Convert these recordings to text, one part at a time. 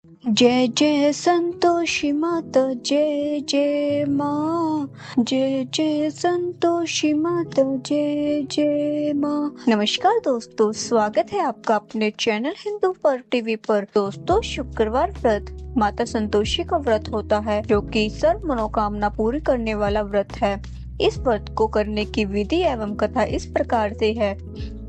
जय जय संतोषी माता, जय जय माँ। जय जय संतोषी माता, जय जय माँ। नमस्कार दोस्तों, स्वागत है आपका अपने चैनल हिंदू पर टीवी पर। दोस्तों, शुक्रवार व्रत माता संतोषी का व्रत होता है, जो कि सर्व मनोकामना पूरी करने वाला व्रत है। इस व्रत को करने की विधि एवं कथा इस प्रकार से है।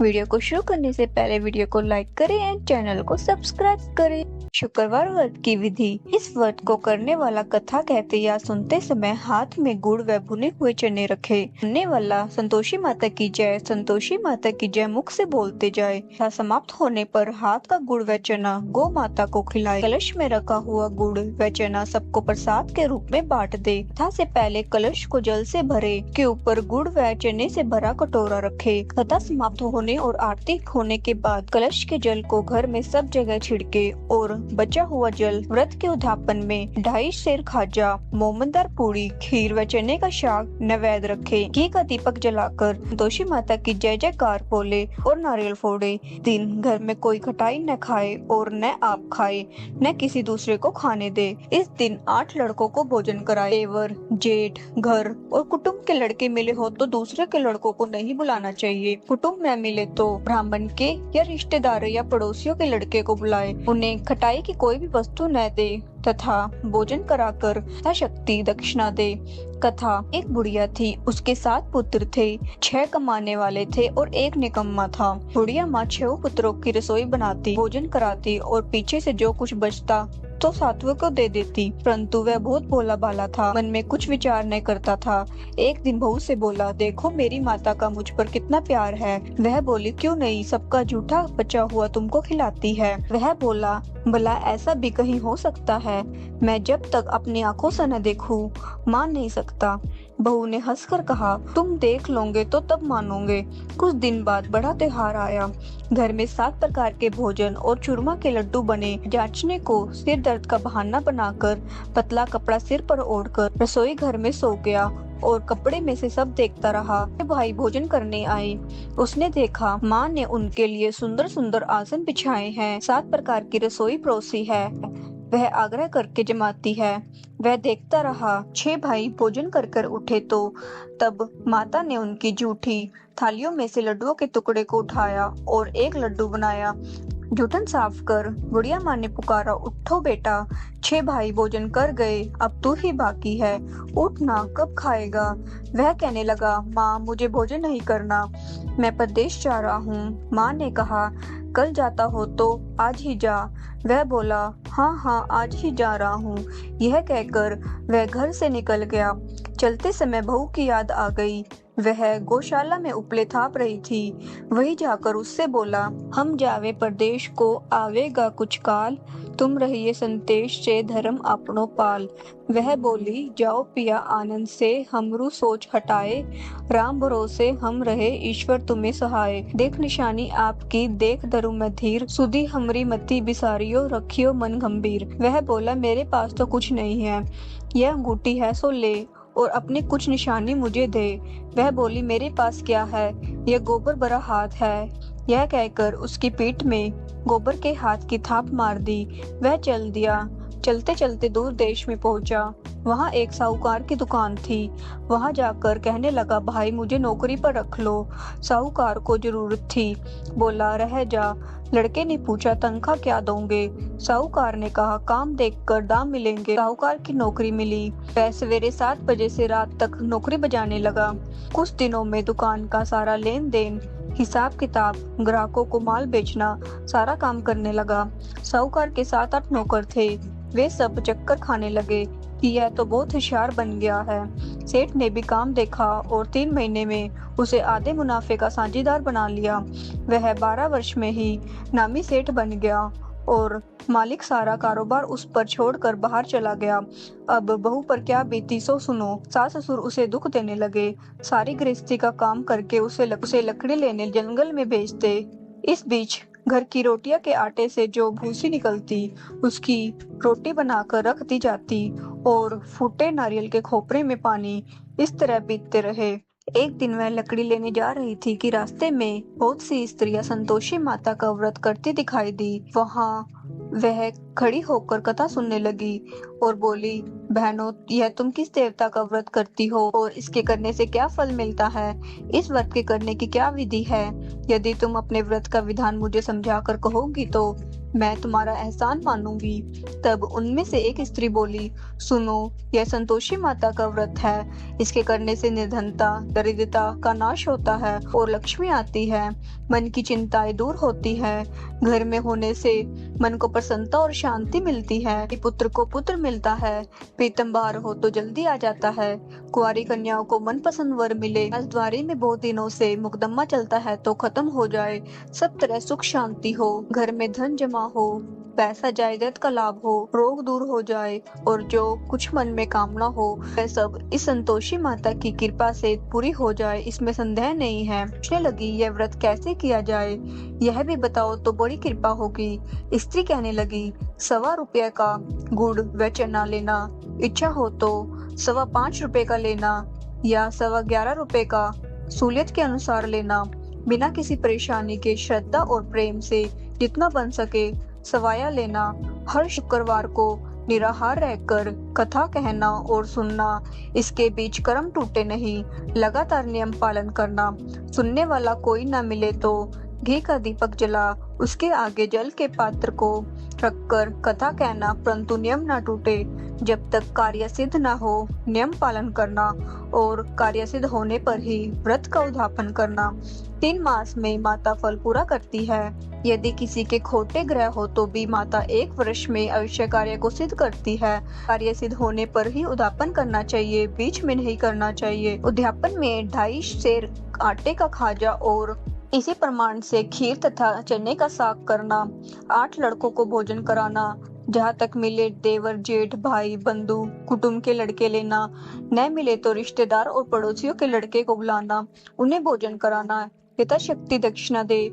वीडियो को शुरू करने से पहले वीडियो को लाइक करें एंड चैनल को सब्सक्राइब करें। शुक्रवार व्रत की विधि। इस व्रत को करने वाला कथा कहते या सुनते समय हाथ में गुड़ व भुने हुए चने रखे। सुनने वाला संतोषी माता की जय, संतोषी माता की जय मुख से बोलते जाए। कथा समाप्त होने पर हाथ का गुड़ व चना गौ माता को खिलाए। कलश में रखा हुआ गुड़ व चना सबको प्रसाद के रूप में बांट दे। कथा से पहले कलश को जल से भरे, के ऊपर गुड़ व चने से भरा कटोरा रखे। कथा समाप्त होने और आरती होने के बाद कलश के जल को घर में सब जगह छिड़के और बचा हुआ जल व्रत के उद्यापन में 2.5 सेर खाजा, मोमनदार पूरी, खीर व चने का शाक नैवेद्य रखे। घी का दीपक जलाकर संतोषी माता की जय जयकार बोले और नारियल फोड़े। दिन घर में कोई खटाई न खाए और न आप खाए, न किसी दूसरे को खाने दे। इस दिन 8 लड़कों को भोजन कराए। देवर, जेठ, घर और कुटुंब के लड़के मिले हो तो दूसरे के लड़कों को नहीं बुलाना चाहिए। कुटुंब में मिले तो ब्राह्मण के या रिश्तेदारों या पड़ोसियों के लड़के को बुलाए। उन्हें खटाई की कोई भी वस्तु न दे तथा भोजन कराकर यथाशक्ति दक्षिणा दे। कथा। एक बुढ़िया थी, उसके 7 पुत्र थे। 6 कमाने वाले थे और 1 निकम्मा था। बुढ़िया माँ 6 पुत्रों की रसोई बनाती, भोजन कराती और पीछे से जो कुछ बचता तो सातवें को दे देती। परंतु वह बहुत भोला भाला था, मन में कुछ विचार नहीं करता था। एक दिन बहू से बोला, देखो मेरी माता का मुझ पर कितना प्यार है। वह बोली, क्यों नहीं, सबका जूठा बचा हुआ तुमको खिलाती है। वह बोला, भला ऐसा भी कहीं हो सकता है? मैं जब तक अपनी आंखों से न देखूं मान नहीं सकता। बहू ने हंसकर कहा, तुम देख लोगे तो तब मानोगे। कुछ दिन बाद बड़ा त्योहार आया। घर में 7 प्रकार के भोजन और चूरमा के लड्डू बने। जांचने को सिर दर्द का बहाना बनाकर पतला कपड़ा सिर पर ओढ़कर रसोई घर में सो गया और कपड़े में से सब देखता रहा। भाई भोजन करने आए। उसने देखा माँ ने उनके लिए सुंदर सुंदर आसन बिछाए हैं, 7 प्रकार की रसोई परोसी है। वह आग्रह करके जमाती है। वह देखता रहा। 6 भाई भोजन कर कर उठे तो तब माता ने उनकी जूठी थालियों में से लड्डुओं के टुकड़े को उठाया और एक लड्डू बनाया। जूठन साफ कर बुढ़िया माँ ने पुकारा, उठो बेटा, 6 भाई भोजन कर गए, अब तू ही बाकी है, उठना, कब खाएगा? वह कहने लगा, माँ मुझे भोजन नहीं करना, मैं परदेश जा रहा हूँ। माँ ने कहा, कल जाता हो तो आज ही जा। वह बोला, हाँ हाँ आज ही जा रहा हूँ। यह कहकर वह घर से निकल गया। चलते समय बहू की याद आ गई। वह गौशाला में उपले थाप रही थी। वही जाकर उससे बोला, हम जावे परदेश को आवेगा कुछ काल, तुम रहिए संतेश से धर्म अपनो पाल। वह बोली, जाओ पिया आनंद से हमरू सोच हटाए, राम भरोसे हम रहे ईश्वर तुम्हें सहाय। देख निशानी आपकी देख धरु मैं धीर, सुधी हमरी मति बिसारियो रखियो मन गंभीर। वह बोला, मेरे पास तो कुछ नहीं है, यह अंगूठी है सो ले और अपनी कुछ निशानी मुझे दे। वह बोली, मेरे पास क्या है, यह गोबर भरा हाथ है। यह कहकर उसकी पीठ में गोबर के हाथ की थाप मार दी। वह चल दिया। चलते चलते दूर देश में पहुंचा। वहां एक साहूकार की दुकान थी। वहां जाकर कहने लगा, भाई मुझे नौकरी पर रख लो। साहूकार को जरूरत थी। बोला, रह जा। लड़के ने पूछा, तनख्वाह क्या दोगे? साहूकार ने कहा, काम देखकर दाम मिलेंगे। साहूकार की नौकरी मिली। वह सवेरे 7 बजे से रात तक नौकरी बजाने लगा। कुछ दिनों में दुकान का सारा लेन देन, हिसाब किताब, ग्राहकों को माल बेचना, सारा काम करने लगा। साहूकार के 7-8 नौकर थे। वे सब चक्कर खाने लगे कि यह तो बहुत होशियार बन गया है। सेठ ने भी काम देखा और 3 महीने में उसे आधे मुनाफे का साझेदार बना लिया। वह 12 वर्ष में ही नामी सेठ बन गया और मालिक सारा कारोबार उस पर छोड़कर बाहर चला गया। अब बहू पर क्या बीती सो सुनो। सास ससुर उसे दुख देने लगे। सारी गृहस्थी का काम करके उसे लकड़ी लेने जंगल में भेजते। इस बीच घर की रोटियां के आटे से जो भूसी निकलती, उसकी रोटी बनाकर रख दी जाती और फूटे नारियल के खोपरे में पानी। इस तरह बीतते रहे। एक दिन वह लकड़ी लेने जा रही थी कि रास्ते में बहुत सी स्त्रियां संतोषी माता का व्रत करती दिखाई दी। वहां वह खड़ी होकर कथा सुनने लगी और बोली, बहनों, यह तुम किस देवता का व्रत करती हो और इसके करने से क्या फल मिलता है? इस व्रत के करने की क्या विधि है? यदि तुम अपने व्रत का विधान मुझे समझाकर कहोगी तो मैं तुम्हारा एहसान मानूंगी। तब उनमें से एक स्त्री बोली, सुनो, यह संतोषी माता का व्रत है। इसके करने से निर्धनता, दरिद्रता का नाश होता है और लक्ष्मी आती है। मन की चिंताएं दूर होती है। घर में होने से मन को प्रसन्नता और शांति मिलती है। पुत्र को पुत्र मिलता है। प्रीतम बाहर हो तो जल्दी आ जाता है। कुंवारी कन्याओं को मनपसंद वर मिले। राजद्वारी में बहुत दिनों से मुकदमा चलता है तो खत्म हो जाए। सब तरह सुख शांति हो। घर में धन जमा हो। पैसा जायदाद का लाभ हो। रोग दूर हो जाए और जो कुछ मन में कामना हो वह सब इस संतोषी माता की कृपा से पूरी हो जाए, इसमें संदेह नहीं है। पूछने लगी, यह व्रत कैसे किया जाए, यह भी बताओ तो बड़ी कृपा होगी। स्त्री कहने लगी, 1.25 रुपये का गुड़ व चना लेना। इच्छा हो तो 5.25 रुपये का लेना या 11.25 रुपये का सहूलियत के अनुसार लेना। बिना किसी परेशानी के श्रद्धा और प्रेम से जितना बन सके सवाया लेना। हर शुक्रवार को निराहार रहकर कथा कहना और सुनना। इसके बीच कर्म टूटे नहीं। लगातार नियम पालन करना। सुनने वाला कोई ना मिले तो घी का दीपक जला उसके आगे जल के पात्र को रखकर कथा कहना, परंतु नियम ना टूटे। जब तक कार्य सिद्ध ना हो नियम पालन करना और कार्य सिद्ध होने पर ही व्रत का उद्यापन करना। 3 मास में माता फल पूरा करती है। यदि किसी के खोटे ग्रह हो तो भी माता 1 वर्ष में अवश्य कार्य को सिद्ध करती है। कार्य सिद्ध होने पर ही उद्यापन करना चाहिए, बीच में नहीं करना चाहिए। उद्यापन में 2.5 सेर आटे का खाजा और इसी प्रमाण से खीर तथा चने का साग करना। 8 लड़कों को भोजन कराना। जहाँ तक मिले देवर, जेठ, भाई, बंधु, कुटुंब के लड़के लेना। न मिले तो रिश्तेदार और पड़ोसियों के लड़के को बुलाना, उन्हें भोजन कराना। यथाशक्ति दक्षिणा दे।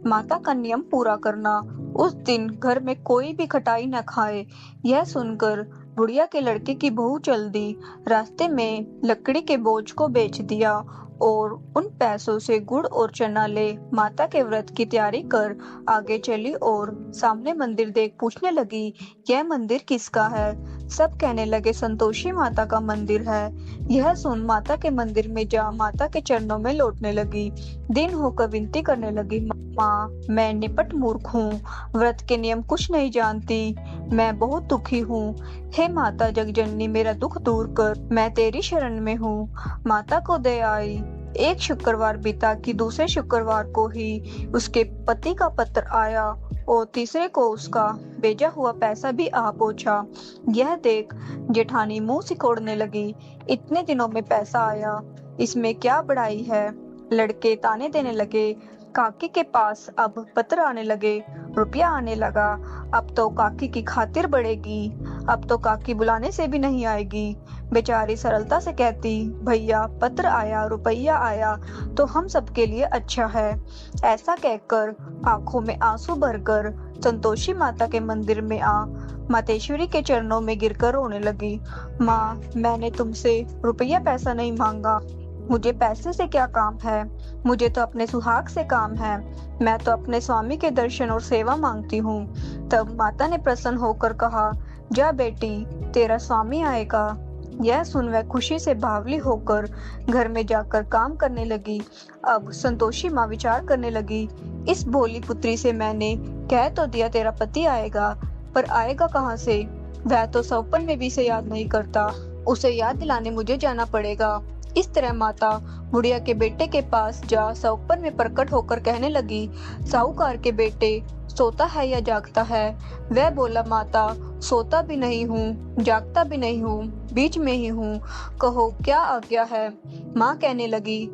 माता का नियम पूरा करना। उस दिन घर में कोई भी खटाई न खाए। यह सुनकर बुढ़िया के लड़के की बहू चल दी। रास्ते में लकड़ी के बोझ को बेच दिया और उन पैसों से गुड़ और चना ले माता के व्रत की तैयारी कर आगे चली और सामने मंदिर देख पूछने लगी, यह मंदिर किसका है? सब कहने लगे, संतोषी माता का मंदिर है। यह सुन माता के मंदिर में जा माता के चरणों में लौटने लगी। दिन होकर विनती करने लगी, माँ, मैं निपट मूर्ख हूँ, व्रत के नियम कुछ नहीं जानती, मैं बहुत दुखी हूँ। हे माता जगजननी, मेरा दुख दूर कर, मैं तेरी शरण में हूँ। माता को दया आई। एक शुक्रवार बीता कि दूसरे शुक्रवार को ही उसके पति का पत्र आया और तीसरे को उसका भेजा हुआ पैसा भी आ पहुंचा। यह देख जेठानी मुंह सिकोड़ने लगी, इतने दिनों में पैसा आया, इसमें क्या बड़ाई है? लड़के ताने देने लगे। काकी के पास अब पत्र आने लगे, रुपया आने लगा। अब तो काकी की खातिर बढ़ेगी, अब तो काकी बुलाने से भी नहीं आएगी। बेचारी सरलता से कहती, भैया पत्र आया, रुपया आया तो हम सबके लिए अच्छा है। ऐसा कहकर आंखों में आंसू भरकर संतोषी माता के मंदिर में आ मातेश्वरी के चरणों में गिरकर रोने लगी। माँ, मैंने तुमसे रुपया पैसा नहीं मांगा, मुझे पैसे से क्या काम है, मुझे तो अपने सुहाग से काम है, मैं तो अपने स्वामी के दर्शन और सेवा मांगती हूँ। तब माता ने प्रसन्न होकर कहा, जा बेटी, तेरा स्वामी आएगा। यह सुन वह खुशी से बावली होकर घर में जाकर काम करने लगी। अब संतोषी माँ विचार करने लगी, इस भोली पुत्री से मैंने कह तो दिया तेरा पति आएगा, पर आएगा कहाँ से? वह तो सौपन में भी इसे याद नहीं करता, उसे याद दिलाने मुझे जाना पड़ेगा। इस तरह माता बुढ़िया के बेटे के पास जा सौपन में प्रकट होकर कहने लगी, साहूकार के बेटे, सोता है या जागता है? वह बोला, माता, सोता भी नहीं हूँ, जागता भी नहीं हूँ, बीच में ही हूँ, कहो क्या आज्ञा है? माँ कहने लगी,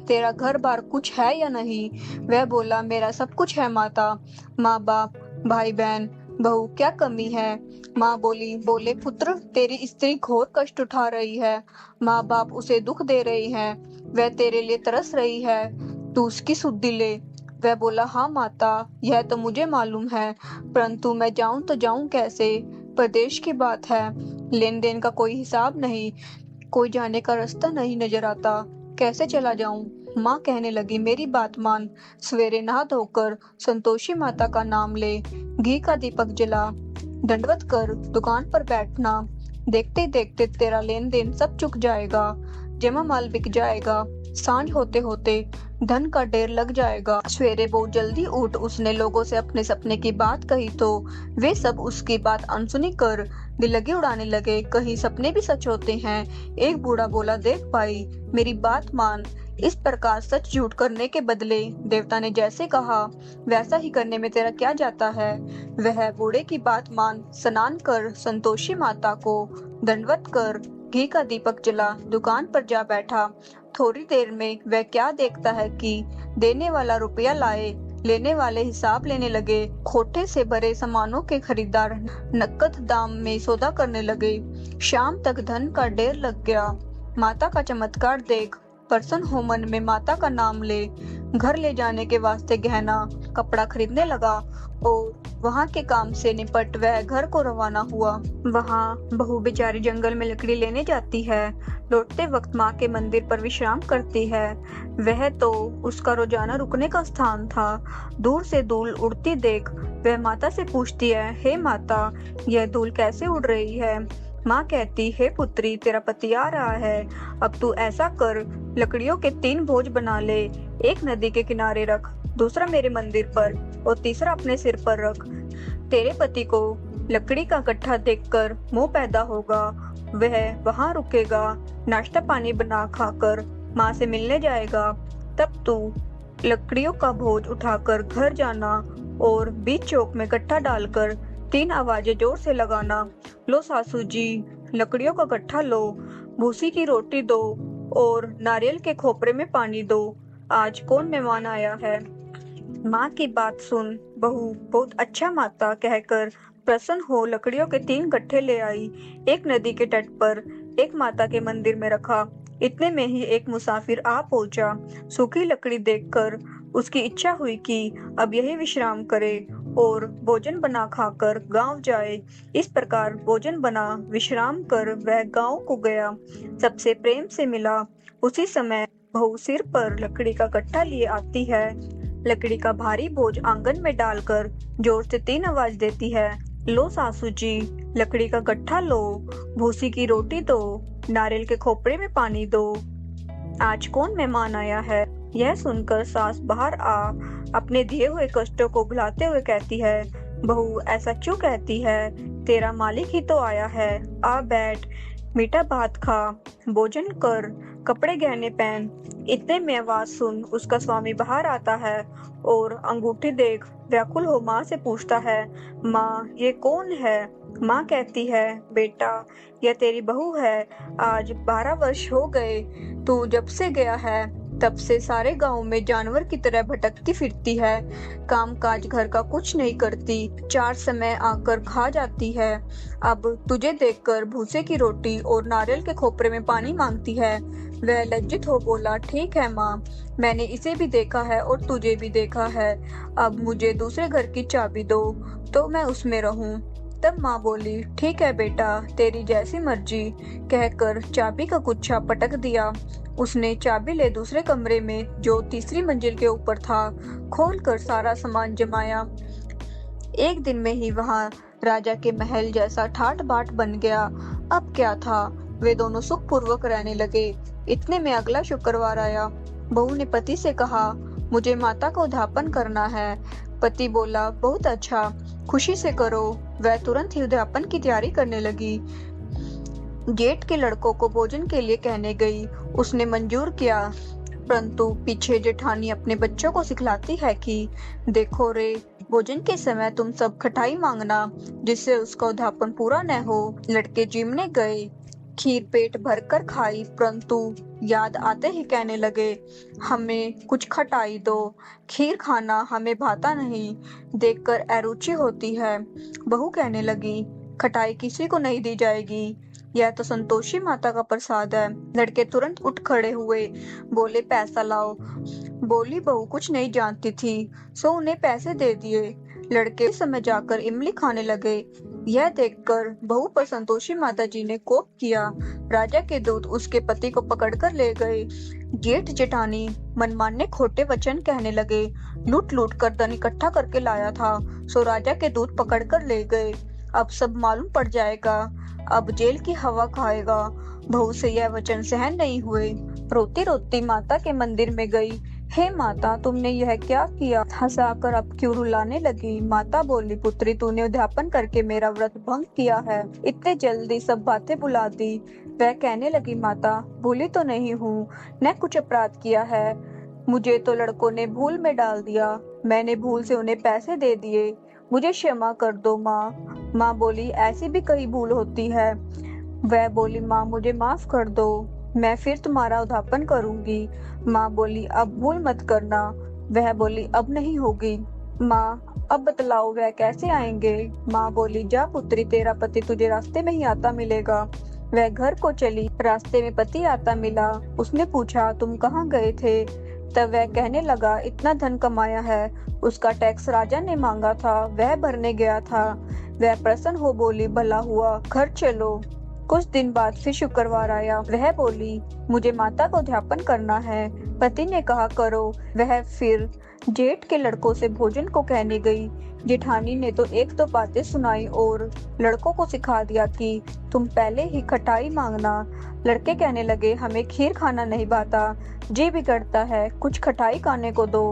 तेरा घर बार कुछ है या नहीं? वह बोला, मेरा सब कुछ है माता, माँ बाप, भाई बहन, बहू, क्या कमी है? माँ बोले पुत्र, तेरी स्त्री घोर कष्ट उठा रही है, माँ बाप उसे दुख दे रही हैं, वह तेरे लिए तरस रही है, तू उसकी सुधि ले। वह बोला, हाँ माता, यह तो मुझे मालूम है, परंतु मैं जाऊं तो जाऊं कैसे? प्रदेश की बात है, लेन देन का कोई हिसाब नहीं, कोई जाने का रास्ता नहीं नजर आता, कैसे चला जाऊं? माँ कहने लगी, मेरी बात मान, सवेरे नहा धोकर संतोषी माता का नाम ले, घी का दीपक जला, दंडवत कर दुकान पर बैठना, देखते देखते तेरा लेन देन सब चुक जाएगा, जमा माल बिक जाएगा, सांझ होते होते धन का ढेर लग जाएगा। सवेरे बहुत जल्दी उठ उसने लोगों से अपने सपने की बात कही तो वे सब उसकी बात अनसुनी कर दिल्लगी उड़ाने लगे। कहीं सपने भी सच होते हैं। एक बूढ़ा बोला, देख भाई मेरी बात मान, इस प्रकार सच झूठ करने के बदले देवता ने जैसे कहा वैसा ही करने में तेरा क्या जाता है। वह बूढ़े की बात मान स्नान कर संतोषी माता को दंडवत कर घी का दीपक जला दुकान पर जा बैठा। थोड़ी देर में वह क्या देखता है कि देने वाला रुपया लाए, लेने वाले हिसाब लेने लगे। खोटे से भरे सामानों के खरीदार नकद दाम में सौदा करने लगे। शाम तक धन का ढेर लग गया। माता का चमत्कार देख प्रसन्न हो मन में माता का नाम ले, घर ले जाने के वास्ते गहना कपड़ा खरीदने लगा और वहाँ के काम से निपट वह घर को रवाना हुआ। वहाँ बहू बेचारी जंगल में लकड़ी लेने जाती है। लौटते वक्त माँ के मंदिर पर विश्राम करती है। वह तो उसका रोजाना रुकने का स्थान था। दूर से धूल उड़ती देख वह माता से पूछती है, हे माता यह धूल कैसे उड़ रही है। माँ कहती, हे पुत्री तेरा पति आ रहा है, अब तू ऐसा कर लकड़ियों के 3 बोझ बना ले, एक नदी के किनारे रख, दूसरा मेरे मंदिर पर और तीसरा अपने सिर पर रख। तेरे पति को लकड़ी का गट्ठा देखकर मोह पैदा होगा, वह वहां रुकेगा, नाश्ता पानी बना खाकर माँ से मिलने जाएगा। तब तू लकड़ियों का बोझ उठाकर घर जाना और बीच चौक में गट्ठा डालकर 3 आवाजें जोर से लगाना, लो सासू जी लकड़ियों का गट्ठा लो, भूसी की रोटी दो और नारियल के खोपरे में पानी दो, आज कौन मेहमान आया है। माँ की बात सुन बहू बहुत अच्छा माता कहकर प्रसन्न हो लकड़ियों के 3 गट्ठे ले आई। एक नदी के तट पर एक माता के मंदिर में रखा। इतने में ही एक मुसाफिर आ पहुंचा। सूखी लकड़ी देखकर उसकी इच्छा हुई कि अब यही विश्राम करे और भोजन बना खाकर गांव जाए। इस प्रकार भोजन बना विश्राम कर वह गांव को गया, सबसे प्रेम से मिला। उसी समय बहू सिर पर लकड़ी का गट्ठा लिए आती है। लकड़ी का भारी बोझ आंगन में डालकर जोर से 3 आवाज देती है, लो सासू जी लकड़ी का गट्ठा लो, भूसी की रोटी दो, नारियल के खोपरे में पानी दो, आज कौन मेहमान आया है। यह सुनकर सास बाहर आ अपने दिए हुए कष्टों को भुलाते हुए कहती है, बहू ऐसा क्यों कहती है, तेरा मालिक ही तो आया है, आ बैठ, मीठा भात खा, भोजन कर, कपड़े गहने पहन। इतने में आवाज सुन उसका स्वामी बाहर आता है और अंगूठी देख व्याकुल हो माँ से पूछता है, माँ ये कौन है। माँ कहती है, बेटा यह तेरी बहू है, आज 12 वर्ष हो गए, तू जब से गया है तब से सारे गांव में जानवर की तरह भटकती फिरती है, काम काज घर का कुछ नहीं करती, 4 समय आकर खा जाती है। अब तुझे देखकर भूसे की रोटी और नारियल के खोपरे में पानी मांगती है। वह लज्जित हो बोला, ठीक है माँ, मैंने इसे भी देखा है और तुझे भी देखा है, अब मुझे दूसरे घर की चाबी दो तो मैं उसमें रहूं। तब माँ बोली, ठीक है बेटा तेरी जैसी मर्जी, कहकर चाबी का गुच्छा पटक दिया। उसने चाबी ले दूसरे कमरे में जो तीसरी मंजिल के ऊपर था खोलकर सारा सामान जमाया। एक दिन में ही वहां राजा के महल जैसा ठाट बाट बन गया। अब क्या था, वे दोनों सुख पूर्वक रहने लगे। इतने में अगला शुक्रवार आया। बहू ने पति से कहा, मुझे माता का उद्यापन करना है। पति बोला, बहुत अच्छा, खुशी से करो। वह तुरंत ही उद्यापन की तैयारी करने लगी। गेट के लड़कों को भोजन के लिए कहने गई। उसने मंजूर किया, परंतु पीछे जेठानी अपने बच्चों को सिखलाती है कि देखो रे, भोजन के समय तुम सब खटाई मांगना, जिससे उसका उद्यापन पूरा न हो। लड़के जिमने गए, खीर पेट भरकर खाई, परंतु याद आते ही कहने लगे, हमें कुछ खटाई दो, खीर खाना हमें भाता नहीं, देखकर अरुचि होती है। बहू कहने लगी, खटाई किसी को नहीं दी जाएगी, यह तो संतोषी माता का प्रसाद है। लड़के तुरंत उठ खड़े हुए, बोले पैसा लाओ। बोली बहू कुछ नहीं जानती थी, सो उन्हें पैसे दे दिए। लड़के इस समय जाकर इमली खाने लगे। यह देखकर बहू पर संतोषी माता जी ने कोप किया। राजा के दूत उसके पति को पकड़कर ले गए। जेठ जेठानी मनमाने खोटे वचन कहने लगे। लूट लूट कर धन इकट्ठा करके लाया था, सो राजा के दूत पकड़कर ले गए। अब सब मालूम पड़ जाएगा, अब जेल की हवा खाएगा। बहू से यह वचन सहन नहीं हुए। रोती रोती माता के मंदिर में गई। हे माता, तुमने यह क्या किया? हंसाकर अब क्यों रुलाने लगी? माता बोली, पुत्री, तूने उद्यापन करके मेरा व्रत भंग किया है। इतने जल्दी सब बातें भुला दी। वह कहने लगी, माता, भूली तो नहीं हूँ, न कुछ अपराध किया है। मुझे तो लड़कों ने भूल में डाल दिया। मैंने भूल से उन्हें पैसे दे दिए। मुझे क्षमा कर दो माँ। माँ बोली, ऐसी भी कई भूल होती है। वह बोली, माँ, मुझे माफ कर दो, मैं फिर तुम्हारा उद्यापन करूंगी। माँ बोली, अब भूल मत करना। वह बोली, अब नहीं होगी। माँ, अब बतलाओ वह कैसे आएंगे? माँ बोली, जा पुत्री, तेरा पति तुझे रास्ते में ही आता मिलेगा। वह घर को चली। रास्ते में पति आता मिला। उसने पूछा, तुम कहाँ गए थे? तब वह कहने लगा, इतना धन कमाया है, उसका टैक्स राजा ने मांगा था, वह भरने गया था। वह प्रसन्न हो बोली, भला हुआ, घर चलो। कुछ दिन बाद फिर शुक्रवार आया। वह बोली, मुझे माता को उद्यापन करना है। पति ने कहा, करो। वह फिर जेठ के लड़कों से भोजन को कहने गई। जेठानी ने तो एक दो बातें सुनाई और लड़कों को सिखा दिया कि तुम पहले ही खटाई मांगना। लड़के कहने लगे, हमें खीर खाना नहीं भाता, जी बिगड़ता है, कुछ खटाई खाने को दो।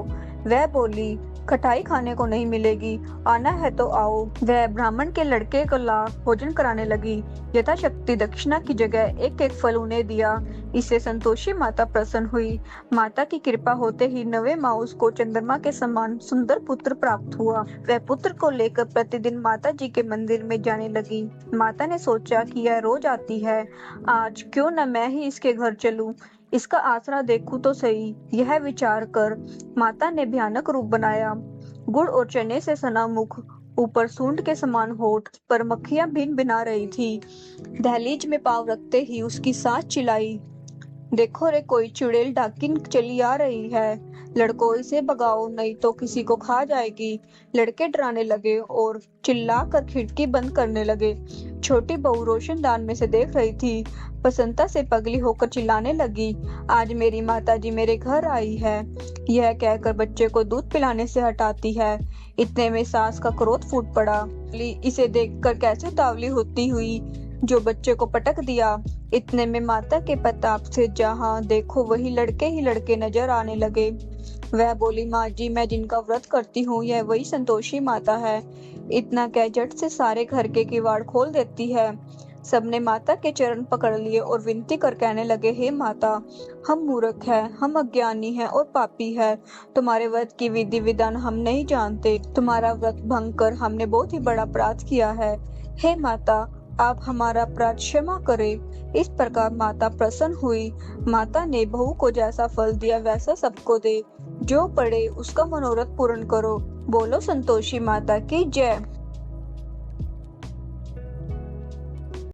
वह बोली, खटाई खाने को नहीं मिलेगी, आना है तो आओ। वह ब्राह्मण के लड़के को ला भोजन कराने लगी। यथाशक्ति दक्षिणा की जगह एक एक फल उन्हें दिया। इससे संतोषी माता प्रसन्न हुई। माता की कृपा होते ही 9वें माह उसको चंद्रमा के समान सुंदर पुत्र प्राप्त हुआ। वह पुत्र को लेकर प्रतिदिन माता जी के मंदिर में जाने लगी। माता ने सोचा कि यह रोज आती है, आज क्यों न मैं ही इसके घर चलूं, इसका आसरा देखूं तो सही। यह विचार कर माता ने भयानक रूप बनाया। गुड़ और चने से सना मुख, ऊपर सूंड के समान होठ, पर मक्खियां भिन भिना रही थी। दहलीज में पांव रखते ही उसकी सास चिल्लाई, देखो रे, कोई चुड़ैल डाकिन चली आ रही है, लड़कों इसे भगाओ नहीं तो किसी को खा जाएगी। लड़के डराने लगे और चिल्लाकर खिड़की बंद करने लगे। छोटी बहू रोशनदान में से देख रही थी। बसंता से पगली होकर चिल्लाने लगी, आज मेरी माताजी मेरे घर आई है। यह कहकर बच्चे को दूध पिलाने से हटाती है। इतने में सास का क्रोध फूट पड़ा। इसे देखकर कैसे उतावली होती हुई जो बच्चे को पटक दिया। इतने में माता के प्रताप से जहां देखो वही लड़के नजर आने लगे। वह बोली, माँ जी, मैं जिनका व्रत करती हूँ यह वही संतोषी माता है। इतना कह झट से सारे घर के किवाड़ खोल देती है। सबने माता के चरण पकड़ लिए और विनती कर कहने लगे, हे माता, हम मूर्ख हैं, हम अज्ञानी हैं और पापी हैं। तुम्हारे व्रत की विधि विधान हम नहीं जानते। तुम्हारा व्रत भंग कर हमने बहुत ही बड़ा अपराध किया है। हे माता, आप हमारा अपराध क्षमा करें। इस प्रकार माता प्रसन्न हुई। माता ने बहू को जैसा फल दिया वैसा सबको दे, जो पड़े उसका मनोरथ पूर्ण करो। बोलो संतोषी माता की जय।